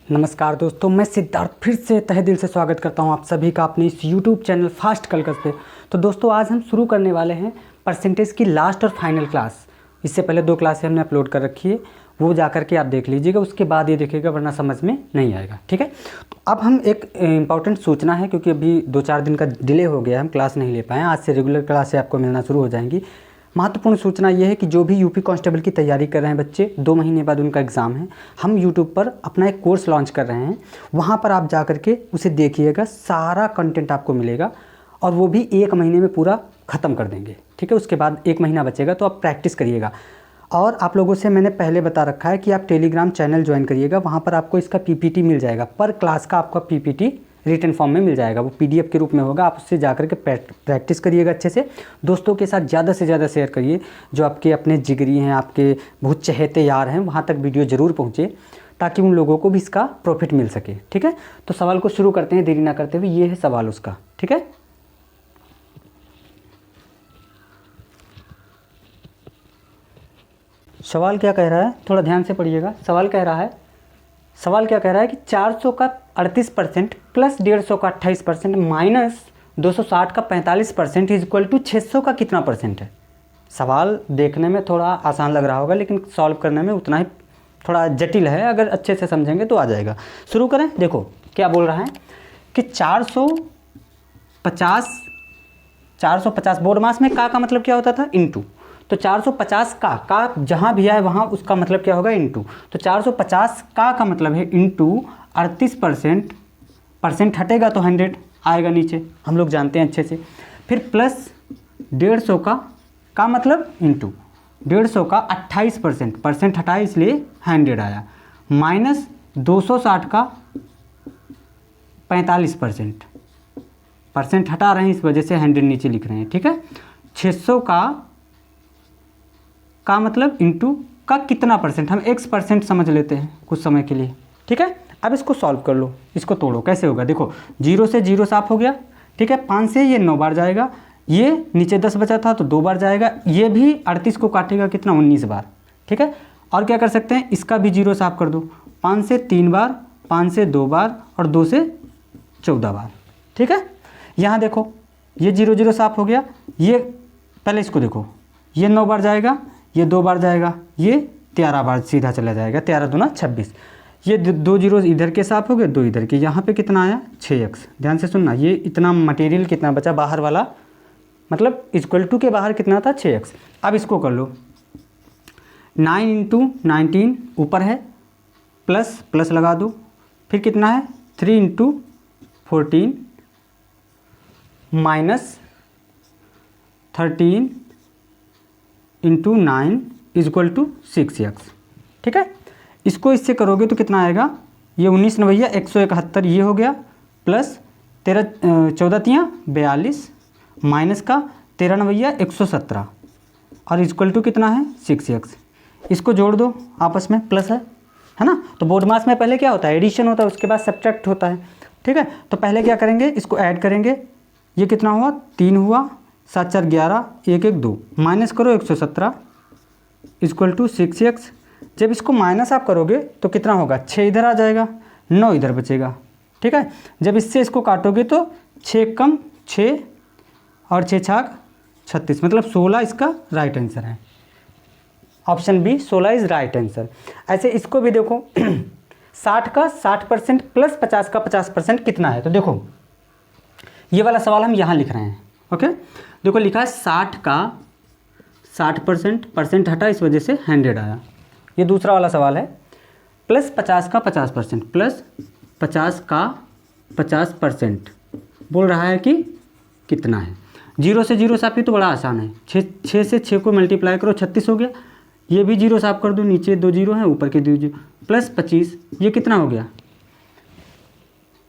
नमस्कार दोस्तों, मैं सिद्धार्थ फिर से तहे दिल से स्वागत करता हूं आप सभी का अपने इस YouTube चैनल फास्ट कलकस पे। तो दोस्तों आज हम शुरू करने वाले हैं परसेंटेज की लास्ट और फाइनल क्लास। इससे पहले 2 क्लासें हमने अपलोड कर रखी है, वो जा कर के आप देख लीजिएगा, उसके बाद ये देखिएगा, वरना समझ में नहीं आएगा। ठीक है, तो अब हम एक इंपॉर्टेंट सूचना है, क्योंकि अभी 2-4 दिन का डिले हो गया, हम क्लास नहीं ले पाए। आज से रेगुलर क्लासें आपको मिलना शुरू हो जाएंगी। महत्वपूर्ण सूचना यह है कि जो भी यूपी कांस्टेबल की तैयारी कर रहे हैं बच्चे, 2 महीने बाद उनका एग्ज़ाम है, हम यूट्यूब पर अपना एक कोर्स लॉन्च कर रहे हैं। वहाँ पर आप जा कर के उसे देखिएगा, सारा कंटेंट आपको मिलेगा और वो भी 1 महीने में पूरा ख़त्म कर देंगे। ठीक है, उसके बाद 1 महीना बचेगा, तो आप प्रैक्टिस करिएगा। और आप लोगों से मैंने पहले बता रखा है कि आप टेलीग्राम चैनल ज्वाइन करिएगा, वहाँ पर आपको इसका पीपीटी मिल जाएगा। पर क्लास का आपका पीपीटी रिटन फॉर्म में मिल जाएगा, वो पीडीएफ के रूप में होगा। आप उससे जाकर के प्रैक्टिस करिएगा अच्छे से। दोस्तों के साथ ज़्यादा से ज़्यादा शेयर करिए, जो आपके अपने जिगरी हैं, आपके बहुत चहेते यार हैं, वहाँ तक वीडियो ज़रूर पहुँचे, ताकि उन लोगों को भी इसका प्रॉफिट मिल सके। ठीक है, तो सवाल को शुरू करते हैं देरी ना करते हुए। ये है सवाल उसका। ठीक है, सवाल क्या कह रहा है, थोड़ा ध्यान से पढ़िएगा। सवाल क्या कह रहा है कि 400 का 38% प्लस 150 का 28% माइनस 260 का 45% इज इक्वल टू 600 का कितना परसेंट है। सवाल देखने में थोड़ा आसान लग रहा होगा, लेकिन सॉल्व करने में उतना ही थोड़ा जटिल है। अगर अच्छे से समझेंगे तो आ जाएगा। शुरू करें। देखो क्या बोल रहा है कि 450 बोर्ड मास में का मतलब क्या होता था, इनटू। तो 450 का जहाँ भी आए वहाँ उसका मतलब क्या होगा, इनटू। तो 450 का मतलब है इनटू 38%, परसेंट हटेगा तो 100 आएगा नीचे, हम लोग जानते हैं अच्छे से। फिर प्लस 150 का मतलब इनटू 150 का 28%, परसेंट हटाया इसलिए 100 आया, माइनस 260 का 45%, परसेंट हटा रहे हैं इस वजह से 100 नीचे लिख रहे हैं। ठीक है, 600 का मतलब इनटू का कितना परसेंट, हम x% समझ लेते हैं कुछ समय के लिए। ठीक है, अब इसको सॉल्व कर लो, इसको तोड़ो। कैसे होगा, देखो 0 से 0 साफ हो गया। ठीक है, 5 से ये 9 बार जाएगा, ये नीचे 10 बचा था तो 2 बार जाएगा, ये भी 38 को काटेगा कितना, 19 बार। ठीक है, और क्या कर सकते हैं, इसका भी 0 साफ कर दो। 5 से 3 बार, 5 से 2 बार और 2 से 14 बार। ठीक है, यहाँ देखो ये 0 0 साफ हो गया। ये पहले इसको देखो, ये 9 बार जाएगा, ये 2 बार जाएगा, ये 13 बार सीधा चला जाएगा, 13 दूना 26। ये 2 0 इधर के साफ हो गए, 2 इधर के। यहाँ पे कितना आया, 6x। ध्यान से सुनना, ये इतना मटेरियल कितना बचा बाहर वाला, मतलब इक्वल टू के बाहर कितना था, 6x। अब इसको कर लो, 9 इंटू 19 ऊपर है, प्लस लगा दो। फिर कितना है, 3 into 14 minus 13 into 9 is equal to 6x। ठीक है, इसको इससे करोगे तो कितना आएगा, ये 19 नवैया 171 ये हो गया, प्लस 14 तियाँ 42 माइनस का 13 नवैया 117 और इक्वल टू कितना है, 6x। इसको जोड़ दो आपस में, प्लस है ना। तो बोर्ड मास में पहले क्या होता है, एडिशन होता है, उसके बाद सब्ट्रैक्ट होता है। ठीक है, तो पहले क्या करेंगे, इसको ऐड करेंगे। ये कितना हुआ, 3 हुआ, 7 4 11, 1 1 2, माइनस करो 117 इक्वल टू 6x। जब इसको माइनस आप करोगे तो कितना होगा, 6 इधर आ जाएगा, 9 इधर बचेगा। ठीक है, जब इससे इसको काटोगे तो 6 कम 6 और 6 छाक 36, मतलब 16 इसका राइट आंसर है। Option B 16 is right answer. ऐसे इसको भी देखो 60 का 60% प्लस 50 का 50% कितना है। तो देखो ये वाला सवाल हम यहाँ लिख रहे हैं। ओके, देखो लिखा है 60 का 60%, परसेंट हटा इस वजह से 100 आया। ये दूसरा वाला सवाल है, प्लस 50 का 50%, प्लस 50 का 50% बोल रहा है कि कितना है। 0 से 0 साफ, तो बड़ा आसान है, 6 से 6 को मल्टीप्लाई करो, 36 हो गया। ये भी 0 साफ कर दो, नीचे 2 0 हैं, ऊपर के 2 0, प्लस 25, ये कितना हो गया,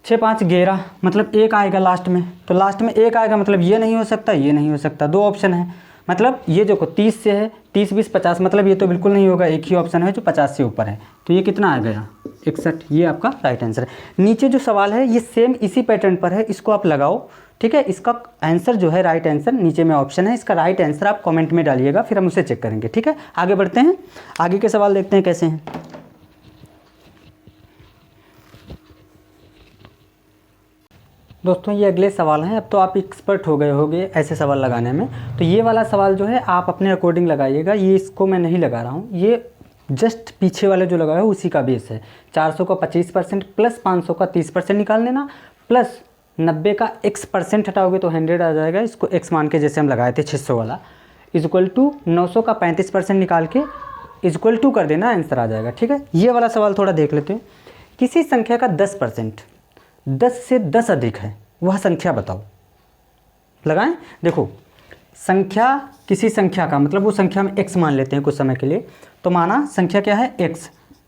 6 5 11, मतलब 1 आएगा लास्ट में। तो लास्ट में 1 आएगा, मतलब ये नहीं हो सकता, ये नहीं हो सकता। 2 ऑप्शन है, मतलब ये जो 30 से है, 30 20 50, मतलब ये तो बिल्कुल नहीं होगा। एक ही ऑप्शन है जो 50 से ऊपर है, तो ये कितना आ गया, 61। ये आपका राइट आंसर है। नीचे जो सवाल है ये सेम इसी पैटर्न पर है, इसको आप लगाओ। ठीक है, इसका आंसर जो है राइट आंसर नीचे में ऑप्शन है, इसका राइट आंसर आप कमेंट में डालिएगा, फिर हम उसे चेक करेंगे। ठीक है, आगे बढ़ते हैं, आगे के सवाल देखते हैं कैसे हैं। दोस्तों ये अगले सवाल हैं। अब तो आप एक्सपर्ट हो गए होंगे ऐसे सवाल लगाने में, तो ये वाला सवाल जो है आप अपने अकॉर्डिंग लगाइएगा। ये इसको मैं नहीं लगा रहा हूँ, ये जस्ट पीछे वाले जो लगाया है उसी का बेस है। 400 का 25% प्लस 500 का 30% निकाल लेना, प्लस 90 का x% हटाओगे तो 100 आ जाएगा। इसको x मान के जैसे हम लगाए थे 600 वाला, इक्वल टू 900 का 35% निकाल के इक्वल टू कर देना, आंसर आ जाएगा। ठीक है, ये वाला सवाल थोड़ा देख लेते हैं। किसी संख्या का 10% 10 से 10 अधिक है, वह संख्या बताओ। लगाएं, देखो संख्या, किसी संख्या का मतलब वो संख्या हम x मान लेते हैं कुछ समय के लिए, तो माना संख्या क्या है x,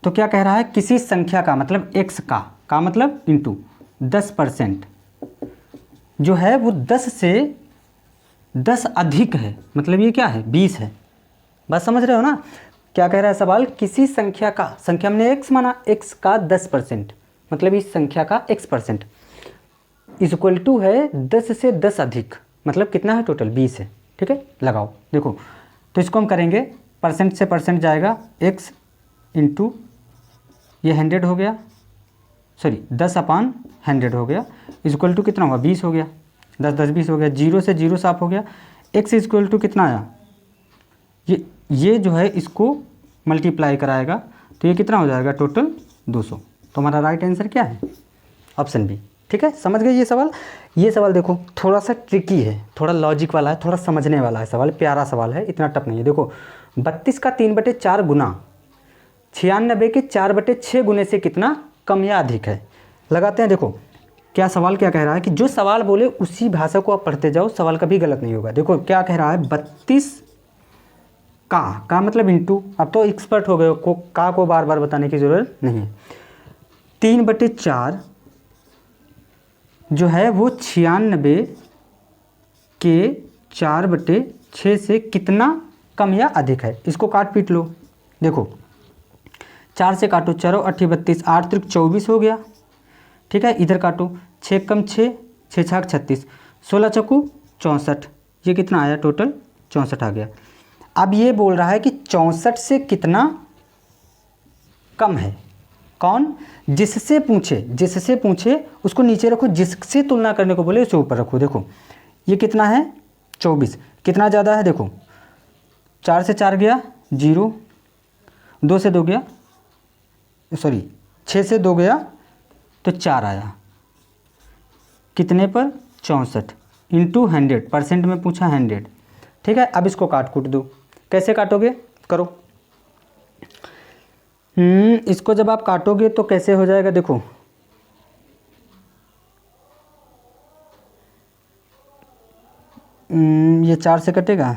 तो क्या कह रहा है किसी संख्या का मतलब x का मतलब इंटू 10% जो है वो 10 से 10 अधिक है, मतलब ये क्या है 20 है। बात समझ रहे हो ना, क्या कह रहा है सवाल, किसी संख्या का, संख्या हमने x माना, x का 10% मतलब इस संख्या का x% इक्वल टू है 10 से 10 अधिक, मतलब कितना है टोटल 20 है। ठीक है, लगाओ। देखो तो इसको हम करेंगे, परसेंट से परसेंट जाएगा, x इंटू ये 100 हो गया, सॉरी 10/100 हो गया, इक्वल टू कितना हुआ 20 हो गया, 10 10 20 हो गया, 0 से 0 साफ हो गया, x इक्वल टू कितना आया, ये जो है इसको मल्टीप्लाई कराएगा तो ये कितना हो जाएगा टोटल 200। तो हमारा राइट आंसर क्या है, ऑप्शन बी। ठीक है, समझ गए ये सवाल। ये सवाल देखो थोड़ा सा ट्रिकी है, थोड़ा लॉजिक वाला है, थोड़ा समझने वाला है सवाल, प्यारा सवाल है, इतना टफ नहीं है। देखो 32 का 3/4 गुना 96 के 4/6 गुने से कितना कम या अधिक है। लगाते हैं, देखो क्या सवाल क्या कह रहा है कि जो सवाल बोले उसी भाषा को आप पढ़ते जाओ, सवाल कभी गलत नहीं होगा। देखो क्या कह रहा है, 32 का मतलब इंटू, अब तो एक्सपर्ट हो गए हो, को बार बार बताने की ज़रूरत नहीं है। 3/4 जो है वो 96 के 4/6 से कितना कम या अधिक है। इसको काट पीट लो, देखो 4 से काटो, चलो 8 32, 8 त्रिक 24 हो गया। ठीक है, इधर काटो, 6 कम 6, 6 छाक 36, 16 चक्कू 64, ये कितना आया टोटल 64 आ गया। अब ये बोल रहा है कि 64 से कितना कम है, कौन, जिससे पूछे उसको नीचे रखो, जिससे तुलना करने को बोले उसे ऊपर रखो। देखो ये कितना है 24, कितना ज़्यादा है, देखो 4 से 4 गया 0, 2 से 2 गया, सॉरी 6 से 2 गया तो 4 आया, कितने पर 64 इंटू 100%, में पूछा 100। ठीक है, अब इसको काट कूट दो, कैसे काटोगे करो। इसको जब आप काटोगे तो कैसे हो जाएगा, देखो ये 4 से कटेगा,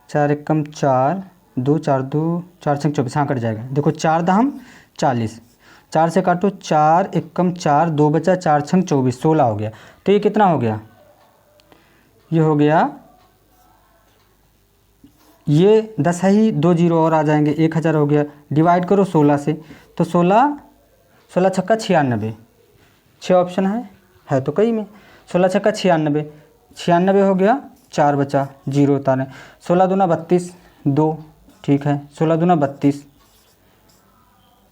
4 एकम 4, 2 4 2 4 6 24, हाँ कट जाएगा। देखो 4 दाम 40, 4 से काटो, 4 एकम 4, 2 बचा, 4 6 24, 16 हो गया। तो ये कितना हो गया, ये हो गया, ये 10 है ही, 2 0 और आ जाएंगे, 1000 हो गया। डिवाइड करो 16 से, तो 16 छक्का 96, 6 ऑप्शन है तो कई में, 16 छक्का 96 हो गया, 4 बचा, 0 उतारे, 16 दूना 32, 2, ठीक है, 16 दूना 32,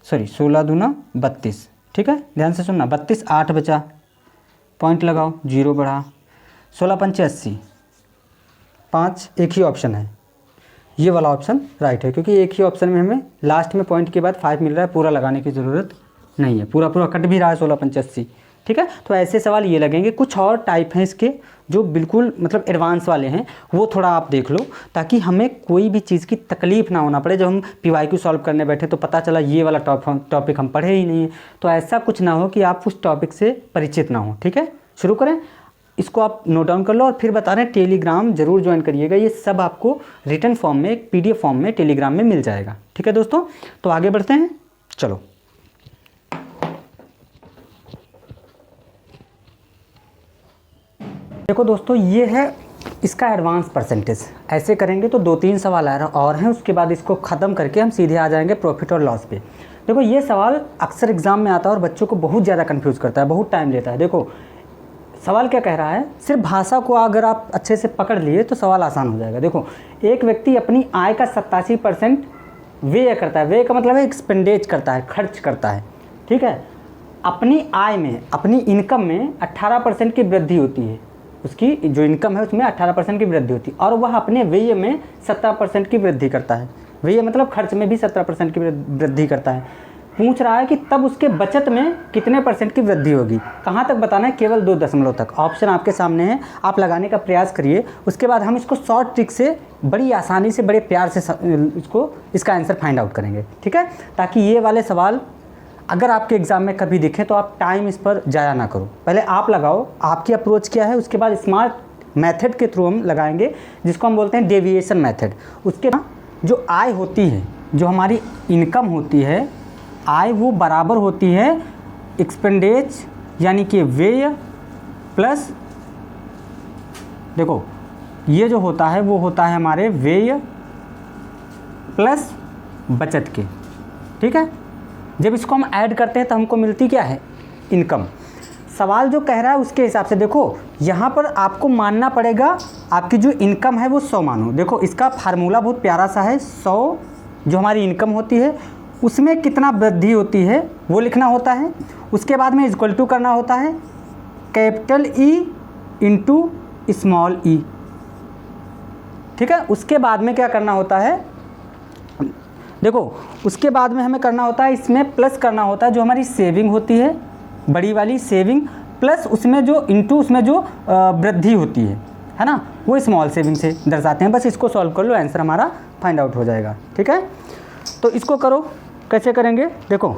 सॉरी 16 दूना 32, ठीक है, ध्यान से सुनना, 32, 8 बचा, पॉइंट लगाओ, 0 बढ़ा, 16 पंचे 80, 5, एक ही ऑप्शन है, ये वाला ऑप्शन राइट है, क्योंकि एक ही ऑप्शन में हमें लास्ट में पॉइंट के बाद 5 मिल रहा है, पूरा लगाने की ज़रूरत नहीं है, पूरा कट भी रहा है 16 पंचे 80। ठीक है, तो ऐसे सवाल ये लगेंगे। कुछ और टाइप हैं इसके जो बिल्कुल मतलब एडवांस वाले हैं, वो थोड़ा आप देख लो, ताकि हमें कोई भी चीज़ की तकलीफ ना होना पड़े। जब हम PYQ सॉल्व करने बैठे तो पता चला ये वाला टॉपिक हम पढ़े ही नहीं है, तो ऐसा कुछ ना हो कि आप उस टॉपिक से परिचित ना हो। ठीक है, शुरू करें, इसको आप नोट डाउन कर लो और फिर बता रहे हैं टेलीग्राम जरूर ज्वाइन करिएगा, ये सब आपको रिटन फॉर्म में, एक PDF फॉर्म में टेलीग्राम में मिल जाएगा। ठीक है दोस्तों, तो आगे बढ़ते हैं, चलो। देखो दोस्तों, ये है इसका एडवांस परसेंटेज। ऐसे करेंगे तो 2-3 सवाल और हैं, उसके बाद इसको ख़त्म करके हम सीधे आ जाएंगे प्रॉफिट और लॉस पे। देखो ये सवाल अक्सर एग्जाम में आता है और बच्चों को बहुत ज़्यादा कंफ्यूज करता है, बहुत टाइम लेता है। देखो सवाल क्या कह रहा है, सिर्फ भाषा को अगर आप अच्छे से पकड़ लिए तो सवाल आसान हो जाएगा। देखो एक व्यक्ति अपनी आय का 87% व्यय करता है, व्यय का मतलब है एक्सपेंडेज करता है, खर्च करता है। ठीक है, अपनी आय में, अपनी इनकम में 18% की वृद्धि होती है, उसकी जो इनकम है उसमें 18% की वृद्धि होती है, और वह अपने व्यय में 17% की वृद्धि करता है। व्यय मतलब खर्च में भी 17% की वृद्धि करता है। पूछ रहा है कि तब उसके बचत में कितने % की वृद्धि होगी। कहाँ तक बताना है? केवल 2 दशमलव तक। ऑप्शन आपके सामने है, आप लगाने का प्रयास करिए। उसके बाद हम इसको शॉर्ट ट्रिक से बड़ी आसानी से, बड़े प्यार से इसका आंसर फाइंड आउट करेंगे, ठीक है, ताकि ये वाले सवाल अगर आपके एग्ज़ाम में कभी दिखे तो आप टाइम इस पर ज़ाया ना करो। पहले आप लगाओ, आपकी अप्रोच क्या है, उसके बाद स्मार्ट मेथड के थ्रू हम लगाएंगे, जिसको हम बोलते हैं डेविएशन मेथड। उसके जो आय होती है, जो हमारी इनकम होती है, आय वो बराबर होती है एक्सपेंडेज यानी कि व्यय प्लस, देखो ये जो होता है वो होता है हमारे व्यय प्लस बचत के, ठीक है। जब इसको हम ऐड करते हैं तो हमको मिलती क्या है? इनकम। सवाल जो कह रहा है उसके हिसाब से देखो, यहाँ पर आपको मानना पड़ेगा आपकी जो इनकम है वो 100 मानो। देखो इसका फार्मूला बहुत प्यारा सा है, 100 जो हमारी इनकम होती है उसमें कितना वृद्धि होती है वो लिखना होता है। उसके बाद में इक्वल टू करना होता है कैपिटल ई इंटू स्मॉल ई, ठीक है। उसके बाद में क्या करना होता है? देखो उसके बाद में हमें करना होता है, इसमें प्लस करना होता है जो हमारी सेविंग होती है, बड़ी वाली सेविंग, प्लस उसमें जो इंटू उसमें जो वृद्धि होती है ना, वो स्मॉल सेविंग से दर्शाते हैं। बस इसको सॉल्व कर लो, आंसर हमारा फाइंड आउट हो जाएगा, ठीक है। तो इसको करो, कैसे करेंगे? देखो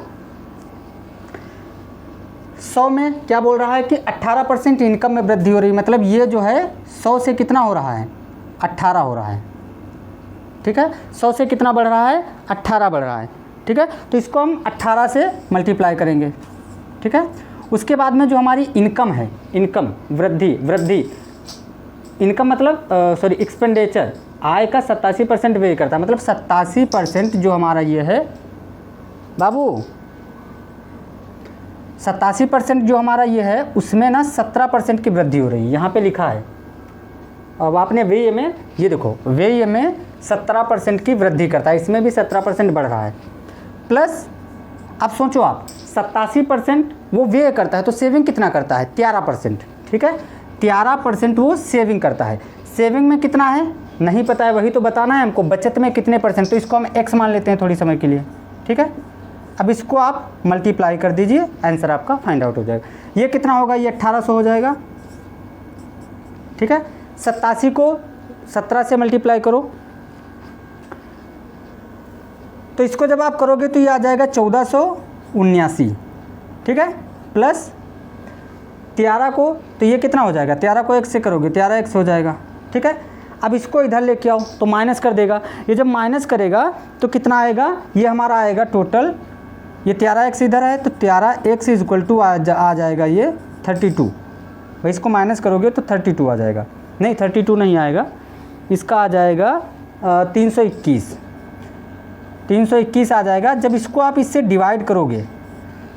100 में क्या बोल रहा है कि 18% इनकम में वृद्धि हो रही है, मतलब ये जो है 100 से कितना हो रहा है? 18 हो रहा है, ठीक है। 100 से कितना बढ़ रहा है? 18 बढ़ रहा है, ठीक है। तो इसको हम 18 से मल्टीप्लाई करेंगे, ठीक है। उसके बाद में जो हमारी इनकम है, इनकम वृद्धि इनकम मतलब सॉरी एक्सपेंडिचर, आय का 87% व्यय करता है, मतलब 87% जो हमारा ये है बाबू, 87% जो हमारा ये है उसमें ना 17% की वृद्धि हो रही है, यहाँ पे लिखा है। अब आपने व्यय में, ये देखो व्यय में 17% की वृद्धि करता है, इसमें भी 17% बढ़ रहा है। प्लस अब सोचो आप 87% वो व्यय करता है तो सेविंग कितना करता है? 13%, ठीक है। 13% वो सेविंग करता है। सेविंग में कितना है नहीं पता है, वही तो बताना है हमको। बचत में कितने %? तो इसको हम x मान लेते हैं थोड़ी समय के लिए, ठीक है। अब इसको आप मल्टीप्लाई कर दीजिए, आंसर आपका फाइंड आउट हो जाएगा। ये कितना होगा? ये 1800 हो जाएगा, ठीक है। 87 को 17 से मल्टीप्लाई करो तो इसको जब आप करोगे तो ये आ जाएगा 1479, ठीक है। प्लस 13 को, तो ये कितना हो जाएगा? 13 को 1 से करोगे 13 1 हो जाएगा, ठीक है। अब इसको इधर लेके आओ तो माइनस कर देगा। ये जब माइनस करेगा तो कितना आएगा? ये हमारा आएगा टोटल, ये 13 x इधर है तो 13 x इक्वल टू आ जाएगा ये 32। भाई इसको माइनस करोगे तो 32 आ जाएगा, नहीं 32 नहीं आएगा, इसका आ जाएगा 321 आ जाएगा। जब इसको आप इससे डिवाइड करोगे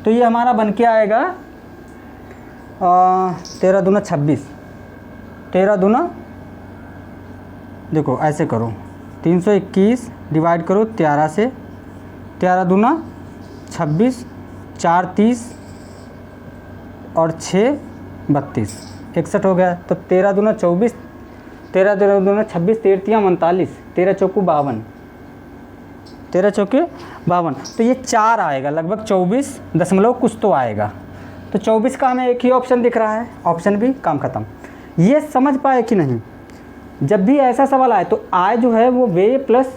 तो ये हमारा बन के आएगा 13 दूना 26, 13 दूना, देखो ऐसे करो 321 डिवाइड करो 13 से, 13 दूना 26, 4 30 और 6 32, 61 हो गया। तो 13 दूना 24, 13 दूना 26, 13 39, 13 चौकू 52, 13 चौके 52, तो ये 4 आएगा, लगभग 24 दशमलव कुछ तो आएगा। तो 24 का हमें एक ही ऑप्शन दिख रहा है, ऑप्शन भी, काम खत्म। ये समझ पाए कि नहीं? जब भी ऐसा सवाल आए तो आय जो है वो व्यय प्लस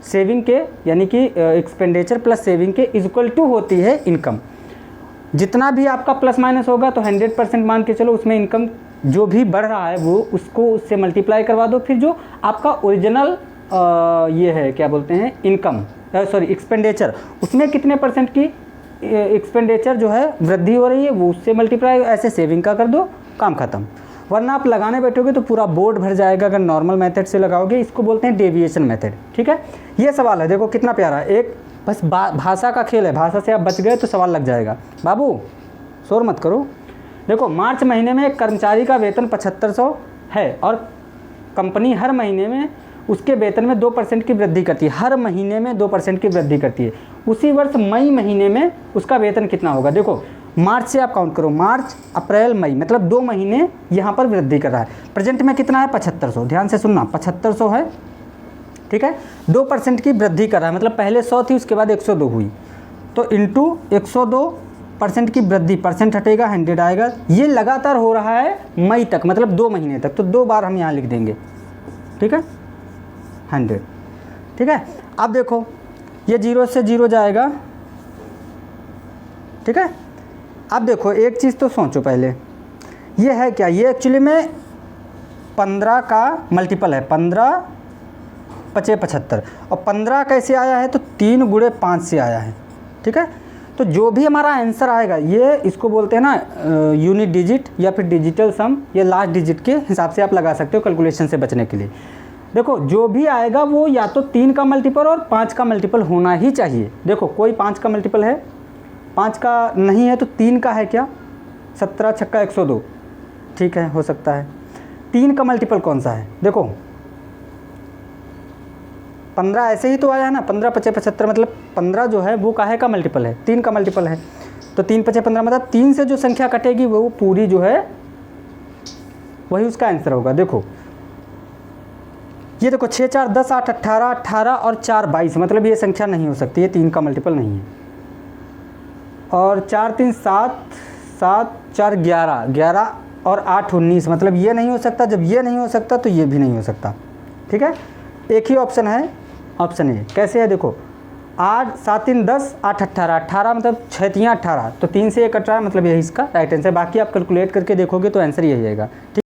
सेविंग के, यानी कि एक्सपेंडिचर प्लस सेविंग के इक्वल टू होती है इनकम। जितना भी आपका प्लस माइनस होगा तो 100% मान के चलो, उसमें इनकम जो भी बढ़ रहा है वो उसको उससे मल्टीप्लाई करवा दो, फिर जो आपका ओरिजिनल ये है क्या बोलते हैं इनकम, सॉरी एक्सपेंडिचर, उसमें कितने % की एक्सपेंडिचर जो है वृद्धि हो रही है वो उससे मल्टीप्लाई, ऐसे सेविंग का कर दो, काम खत्म। वरना आप लगाने बैठोगे तो पूरा बोर्ड भर जाएगा अगर नॉर्मल मेथड से लगाओगे। इसको बोलते हैं डेविएशन मेथड, ठीक है। ये सवाल है, देखो कितना प्यारा, एक बस भाषा का खेल है, भाषा से आप बच गए तो सवाल लग जाएगा। बाबू शोर मत करो। देखो मार्च महीने में एक कर्मचारी का वेतन 7500 है और कंपनी हर महीने में उसके वेतन में 2% की वृद्धि करती है, हर महीने में 2% की वृद्धि करती है। उसी वर्ष मई महीने में उसका वेतन कितना होगा। देखो मार्च से आप काउंट करो, मार्च अप्रैल मई, मतलब 2 महीने यहाँ पर वृद्धि कर रहा है। प्रेजेंट में कितना है 7500, ध्यान से सुनना 7500 है, ठीक है। 2% की वृद्धि कर रहा है, मतलब पहले 100 थी उसके बाद 102 हुई, तो इंटू 102% की वृद्धि, परसेंट हटेगा 100 आएगा। ये लगातार हो रहा है मई तक, मतलब 2 महीने तक, तो 2 बार हम यहाँ लिख देंगे, ठीक है 100, ठीक है। अब देखो ये 0 से 0 जाएगा, ठीक है। अब देखो एक चीज़ तो सोचो पहले, ये है क्या, ये एक्चुअली में 15 का मल्टीपल है, 15 पचे 75, और 15 कैसे आया है तो 3 गुणे 5 से आया है, ठीक है। तो जो भी हमारा आंसर आएगा, ये इसको बोलते हैं ना यूनिट डिजिट या फिर डिजिटल सम, ये लास्ट डिजिट के हिसाब से आप लगा सकते हो कैलकुलेशन से बचने के लिए। देखो जो भी आएगा वो या तो 3 का मल्टीपल और 5 का मल्टीपल होना ही चाहिए। देखो कोई 5 का मल्टीपल है, 5 का नहीं है तो 3 का है क्या, 17 छक्का 102, ठीक है हो सकता है। 3 का मल्टीपल कौन सा है, देखो 15 ऐसे ही तो आया है ना, 15 पचे 75, मतलब 15 जो है वो काहे का मल्टीपल है, 3 का मल्टीपल है, तो 3 पचे 15, मतलब 3 से जो संख्या कटेगी वो पूरी जो है वही उसका आंसर होगा। देखो ये देखो 6 4 10 8 18, 18 और 4 22, मतलब ये संख्या नहीं हो सकती, ये 3 का मल्टीपल नहीं है। और 4 3 7, 7 4 11, 11 और 8 19, मतलब ये नहीं हो सकता। जब ये नहीं हो सकता तो ये भी नहीं हो सकता, ठीक है। एक ही ऑप्शन है, ऑप्शन ए। कैसे है देखो, 8 7 3 10 8 18, 18 मतलब 6 3 18, तो 3 से 1 18, मतलब यही इसका राइट आंसर। बाकी आप कैलकुलेट करके देखोगे तो आंसर यही आएगा, ठीक।